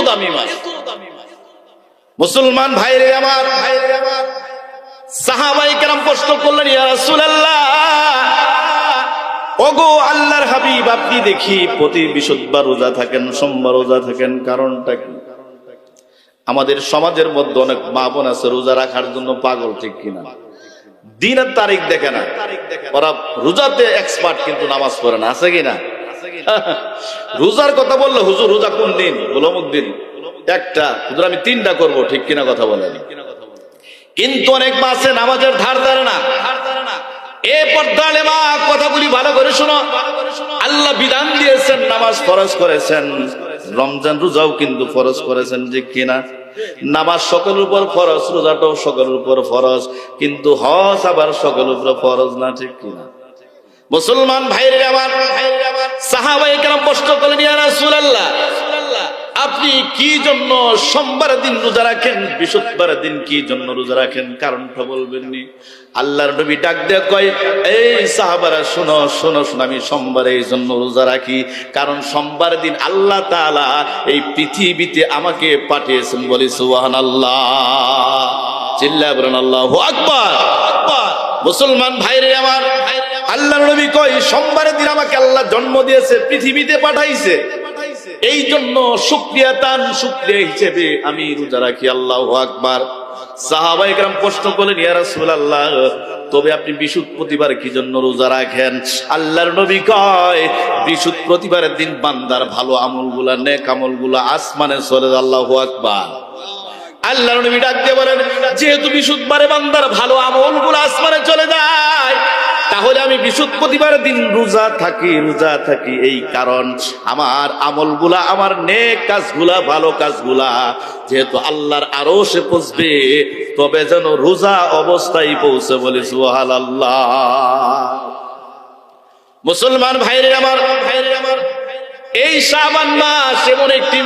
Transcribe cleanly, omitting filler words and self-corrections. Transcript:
দামি মাস। মুসলমান ভাইরে আমার, সাহাবায়ে কেরাম প্রশ্ন করলেন, ইয়া রাসূলুল্লাহ, ওগো আল্লাহর হাবিব, আপনি দেখি প্রতি বৃহস্পতিবার রোজা থাকেন, সোমবার রোজা থাকেন, কারণটা কি? আমাদের সমাজের মধ্যে অনেক মা বোন আছে রোজা রাখার জন্য পাগল, ঠিক কিনা? দিনের তারিখ দেখে না, ওরা রোজাতে এক্সপার্ট কিন্তু নামাজ পড়ে না, আছে কিনা? রোজার কথা বললে, হুজুর রোজা কোন দিন? বলো মুদ্দিন একটা, হুজুর আমি 3টা করবো, ঠিক কিনা কথা বলেন? কিন্তু অনেক মা আছে নামাজের ধার ধারে না। এ পর্দালে মা, কথাগুলি ভালো করে শোনো। আল্লাহ বিধান দিয়েছেন, নামাজ ফরজ করেছেন, রমজান রোজাও কিন্তু ফরজ করেছেন, যে কিনা? নামাজ সকলের উপর ফরজ, রোজাটাও সকলের উপর ফরজ, কিন্তু হজ আবার সকলের উপর ফরজ না, ঠিক কিনা? মুসলমান ভাইরে আমার, সাহাবায়ে কেরাম প্রশ্ন করলেন, ইয়া রাসূলুল্লাহ, আপনি কি জন্য সোমবারের দিন রোজা রাখেন, বৃহস্পতিবারের দিন কি জন্য রোজা রাখেন? কারণটা বলবেননি? আল্লাহর নবী ডাক দিয়ে কয়, এই সাহাবারা শোনো শোনো শোনো, আমি সোমবারে এই জন্য রোজা রাখি, কারণ সোমবার দিন আল্লাহ তাআলা এই পৃথিবীতে আমাকে পাঠিয়েছেন। বলি সুবহানাল্লাহ, চিল্লায়ে বলেন আল্লাহু আকবার। মুসলমান ভাইরে আমার, আল্লাহর নবী কয়, সোমবারের দিন আমাকে আল্লাহ জন্ম দিয়েছে, পৃথিবীতে পাঠাইছে, এই জন্য শুকরিয়া তান, শুকরিয়া হিসেবে আমি রোজা রাখি। আল্লাহু আকবার। সাহাবায়ে কেরাম প্রশ্ন করলেন, ইয়া রাসূলুল্লাহ, তবে আপনি বৃহস্পতিবার কি জন্য রোজা রাখেন? আল্লাহর নবী কয়, বৃহস্পতিবারের দিন বান্দার ভালো আমলগুলা, নেক আমলগুলা আসমানে চলে যায়। আল্লাহু আকবার। আল্লাহর নবী ডাক দিয়ে বলেন, যেহেতু বৃহস্পতিবারে বান্দার ভালো আমলগুলো আসমানে চলে যায়, তাহলে আমি বৃহস্পতিবারের দিন রোজা থাকি, এই কারণ আমার আমলগুলা, আমার নেক কাজগুলা, ভালো কাজগুলা যেহেতু আল্লাহর আরশে পৌঁছবে, তবে যেন রোজা অবস্থায় পৌঁছে। বলি সুবহানাল্লাহ। মুসলমান ভাইরে আমার, এই শাবান মাস এমন একটি